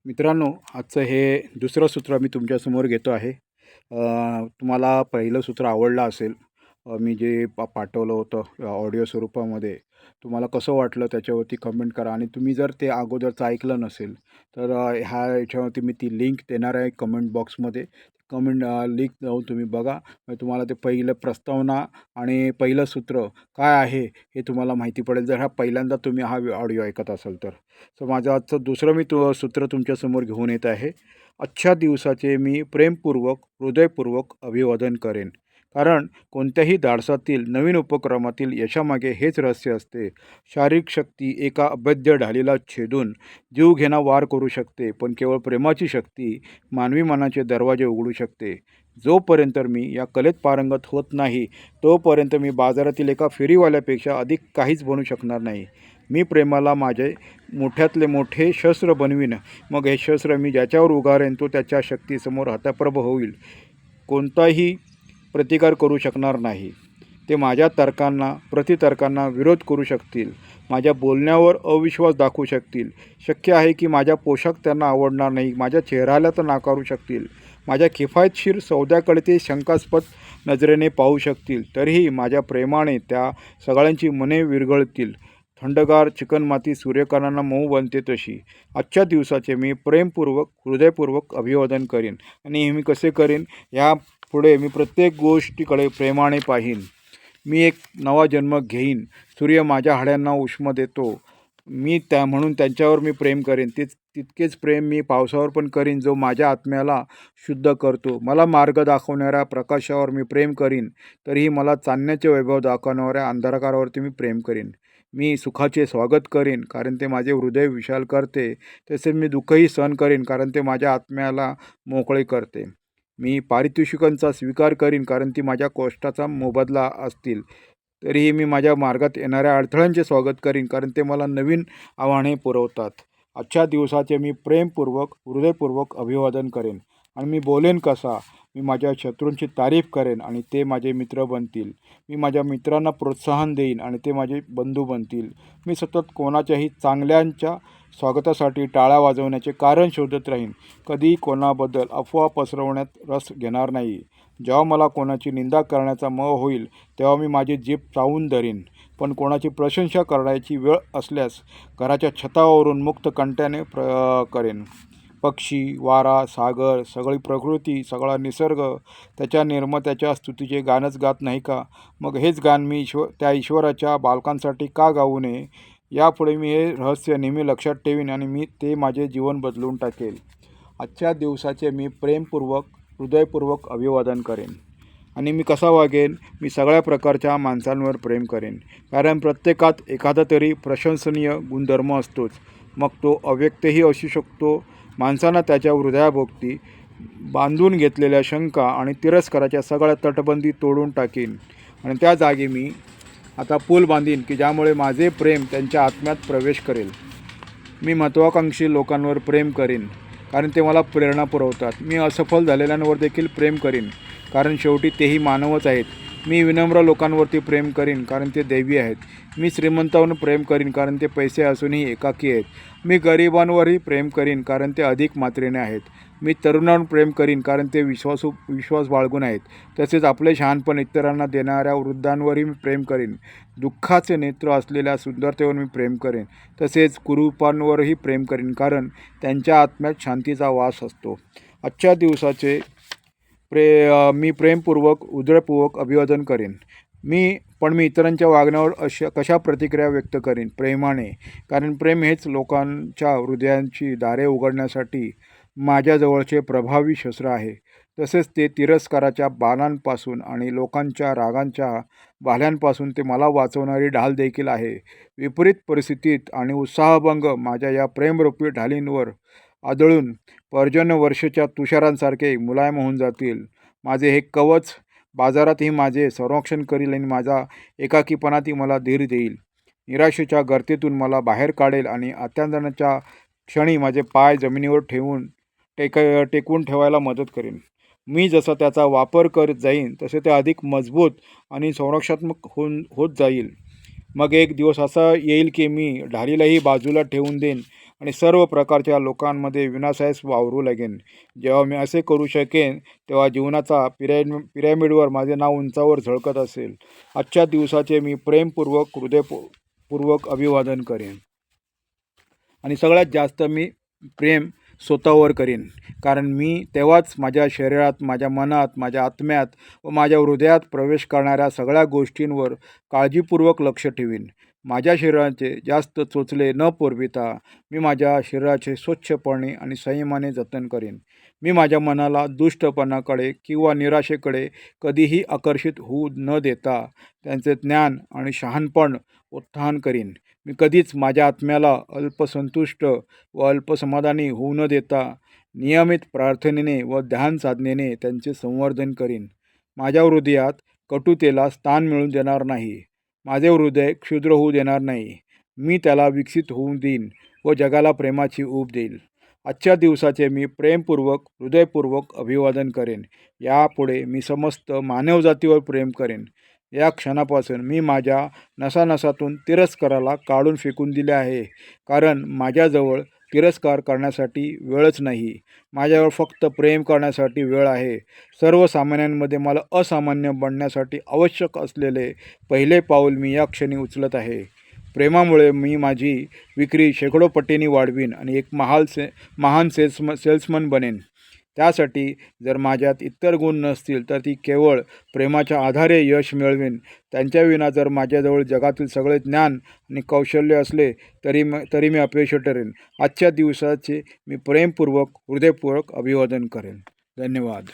मित्रांनो, आजचं हे दुसरं सूत्र मी तुमच्यासमोर घेतो आहे. तुम्हाला पहिलं सूत्र आवडलं असेल. मी जे पाठवलं होतं ऑडिओ स्वरूपामध्ये. तुम्हाला कसं वाटलं त्याच्यावरती कमेंट करा आणि तुम्ही जर ते अगोदरचं ऐकलं नसेल, तर याच्यावरती मी ती लिंक देणार आहे कमेंट बॉक्समध्ये. लिंक जाऊन तुम्ही बघा. तुम्हाला ते पहिलं प्रस्तावना आणि पहिलं सूत्र काय आहे हे तुम्हाला माहिती पडेल, जर पहिल्यांदा तुम्ही हा ऑडिओ ऐकत असाल तर. सो माझं आजचं दुसरं सूत्र तुमच्यासमोर घेऊन येत आहे. आजच्या दिवसाचे मी प्रेमपूर्वक, हृदयपूर्वक अभिवादन करेन. कारण कोणत्याही धाडसातील नवीन उपक्रमातील यशामागे हेच रहस्य असते. शारीरिक शक्ती एका अभेद्य ढालीला छेदून जीवघेणा वार करू शकते, पण केवळ प्रेमाची शक्ती मानवी मनाचे दरवाजे उघडू शकते. जोपर्यंत मी या कलेत पारंगत होत नाही, तोपर्यंत मी बाजारातील एका फेरीवाल्यापेक्षा अधिक काहीच बनू शकणार नाही. मी प्रेमाला माझे मोठ्यातले मोठे शस्त्र बनवीन. मग हे शस्त्र मी ज्याच्यावर उगारेन तो त्याच्या शक्तीसमोर हतप्रभ होईल. कोणताही प्रतिकार करू शकणार नाही. ते माझ्या तर्कांना, प्रतितर्कांना विरोध करू शकतील. माझ्या बोलण्यावर अविश्वास दाखवू शकतील. शक्य आहे की माझा पोशाख त्यांना आवडणार नाही. माझ्या चेहऱ्याला तर नाकारू शकतील. माझ्या किफायतशीर सौद्याकडे ते शंकास्पद नजरेने पाहू शकतील. तरीही माझ्या प्रेमाने त्या सगळ्यांची मने विरघळतील. थंडगार चिकणमाती सूर्यकिरणांना मऊ बनते तशी. आजच्या दिवसाचे मी प्रेमपूर्वक, हृदयपूर्वक अभिवादन करीन. आणि हे मी कसे करीन? पुढे मी प्रत्येक गोष्टीकडे प्रेमाने पाहीन. मी एक नवा जन्म घेईन. सूर्य माझ्या हाडांना उष्मा देतो. म्हणून त्यांच्यावर मी प्रेम करेन. तितकेच प्रेम मी पावसावर पण करीन, जो माझ्या आत्म्याला शुद्ध करतो. मला मार्ग दाखवणाऱ्या प्रकाशावर मी प्रेम करीन. तरीही मला चांदण्याचे वैभव दाखवणाऱ्या अंधकारावरती मी प्रेम करीन. मी सुखाचे स्वागत करीन, कारण ते माझे हृदय विशाल करते. तसेच मी दुःखही सहन करीन, कारण ते माझ्या आत्म्याला मोकळे करते. मी पारितोषिकांचा स्वीकार करीन, कारण ती माझ्या कष्टाचा मोबदला असतील. तरीही मी माझ्या मार्गात येणाऱ्या अडथळ्यांचे स्वागत करीन, कारण ते मला नवीन आव्हाने पुरवतात. आजच्या दिवसाचे मी प्रेमपूर्वक, हृदयपूर्वक अभिवादन करेन. आणि मी बोलेन कसा? मी माझ्या शत्रूंची तारीफ करेन आणि ते माझे मित्र बनतील. मी माझ्या मित्रांना प्रोत्साहन देईन आणि ते माझे बंधू बनतील. मी सतत कोणाच्याही चांगल्यांच्या स्वागतासाठी टाळ्या वाजवण्याचे कारण शोधत राहीन. कधीही कोणाबद्दल अफवा पसरवण्यात रस घेणार नाही. जेव्हा मला कोणाची निंदा करण्याचा मोह होईल, तेव्हा मी माझी जीभ चावून धरीन. पण कोणाची प्रशंसा करण्याची वेळ असल्यास घराच्या छतावरून मुक्त कंठ्याने करेन. पक्षी, वारा, सागर, सगळी प्रकृती, सगळा निसर्ग त्याच्या निर्मात्याच्या स्तुतीचे गाणंच गात नाही का? मग हेच गाणं मी त्या ईश्वराच्या बालकांसाठी का गाऊ नये? यापुढे मी हे रहस्य नेहमी लक्षात ठेवीन आणि ते माझे जीवन बदलून टाकेल. आजच्या दिवसाचे मी प्रेमपूर्वक, हृदयपूर्वक अभिवादन करेन. आणि मी कसा वागेन? मी सगळ्या प्रकारच्या माणसांवर प्रेम करेन, कारण प्रत्येकात एखादा तरी प्रशंसनीय गुणधर्म असतोच. मग तो अव्यक्तही असू शकतो. माणसानं त्याच्या हृदयाभोवती बांधून घेतलेल्या शंका आणि तिरस्काराच्या सगळ्या तटबंदी तोडून टाकीन. आणि त्या जागी मी आता पूल बांधीन, की ज्यामुळे माझे प्रेम त्यांच्या आत्म्यात प्रवेश करेल. मी महत्त्वाकांक्षी लोकांवर प्रेम करीन, कारण ते मला प्रेरणा पुरवतात. मी असफल झालेल्यांवर देखील प्रेम करीन, कारण शेवटी तेही मानवच आहेत. मी विनम्र लोकांवरती प्रेम करीन, कारण ते दैवी आहेत. मी श्रीमंतांवर प्रेम करीन, कारण ते पैसे असूनही एकाकी आहेत. मी गरिबांवरही प्रेम करीन, कारण ते अधिक मात्रेने आहेत. मी तरुणांवर प्रेम करीन, कारण ते विश्वास बाळगून आहेत. तसेच आपले शहाणपण इतरांना देणाऱ्या वृद्धांवरही मी प्रेम करीन. दुःखाचे नेत्र असलेल्या सुंदरतेवर मी प्रेम करेन. तसेच कुरूपांवरही प्रेम करीन, कारण त्यांच्या आत्म्यात शांतीचा वास असतो. आजच्या दिवसाचे मी प्रेमपूर्वक, हृदयपूर्वक अभिवादन करेन. मी इतरांच्या वागण्यावर कशा प्रतिक्रिया व्यक्त करीन? प्रेमाने. कारण प्रेम हेच लोकांच्या हृदयांची दारे उघडण्यासाठी माझ्याजवळचे प्रभावी शस्त्र आहे. तसेच ते तिरस्काराच्या बाणांपासून आणि लोकांच्या रागांच्या भाल्यांपासून ते मला वाचवणारी ढाल देखील आहे. विपरीत परिस्थितीत आणि उत्साहभंग माझ्या या प्रेमरूपी ढालींवर आदळून पर्जन्यवर्षाच्या तुषारांसारखे मुलायम होऊन जातील. माझे हे कवच बाजारातही माझे संरक्षण करील आणि माझा एकाकीपणातही मला धीर देईल. निराशेच्या गर्तेतून मला बाहेर काढेल आणि अत्याचाराच्या क्षणी माझे पाय जमिनीवर टेकवून ठेवायला मदत करेन. मी जसा त्याचा वापर करत जाईन, तसे ते अधिक मजबूत आणि संरक्षणात्मक होत जाईल. मग एक दिवस असा येईल की मी ढालीलाही बाजूला ठेवून देईन आणि सर्व प्रकारच्या लोकांमध्ये विनाशास वावरू लागेन. जेव्हा मी असे करू शकेन तेव्हा जीवनाचा पिरॅमिडवर माझे नाव उंचावर झळकत असेल. आजच्या दिवसाचे मी प्रेमपूर्वक हृदयपूर्वक अभिवादन करेन. आणि सगळ्यात जास्त मी प्रेम स्वतःवर करीन, कारण मी तेव्हाच माझ्या शरीरात, माझ्या मनात, माझ्या आत्म्यात व माझ्या हृदयात प्रवेश करणाऱ्या सगळ्या गोष्टींवर काळजीपूर्वक लक्ष ठेवीन. माझ्या शरीराचे जास्त चोचले न पुरविता मी माझ्या शरीराचे स्वच्छपणे आणि संयमाने जतन करीन. मी माझ्या मनाला दुष्टपणाकडे किंवा निराशेकडे कधीही आकर्षित होऊ न देता त्यांचे ज्ञान आणि शहाणपण उत्थान करीन. मी कधीच माझ्या आत्म्याला अल्पसंतुष्ट व अल्पसमाधानी होऊ न देता नियमित प्रार्थनेने व ध्यान साधनेने त्यांचे संवर्धन करीन. माझ्या हृदयात कटुतेला स्थान मिळून देणार नाही. माझे हृदय क्षुद्र होऊ देणार नाही. मी त्याला विकसित होऊ देईन व जगाला प्रेमाची ऊब देईल. आजच्या दिवसाचे मी प्रेमपूर्वक हृदयपूर्वक अभिवादन करेन. यापुढे मी समस्त मानवजातीवर प्रेम करेन. या क्षणापासून मी माझ्या नसानसातून तिरस्काराला काढून फेकून दिले आहे, कारण माझ्याजवळ तिरस्कार करण्यासाठी वेळच नाही. माझ्याजवळ फक्त प्रेम करण्यासाठी वेळ आहे. सर्वसामान्यांमध्ये मला असामान्य बनण्यासाठी आवश्यक असलेले पहिले पाऊल मी या क्षणी उचलत आहे. प्रेमामुळे मी माझी विक्री शेकडो पटींनी वाढवीन आणि एक महान सेल्समन बनेन. त्यासाठी जर माझ्यात इतर गुण नसतील तर ती केवळ प्रेमाच्या आधारे यश मिळवेन. त्यांच्याविना जर माझ्याजवळ जगातील सगळे ज्ञान आणि कौशल्य असले तरी मी अपयशी ठरेन. आजच्या दिवसाचे मी प्रेमपूर्वक हृदयपूर्वक अभिवादन करेन. धन्यवाद.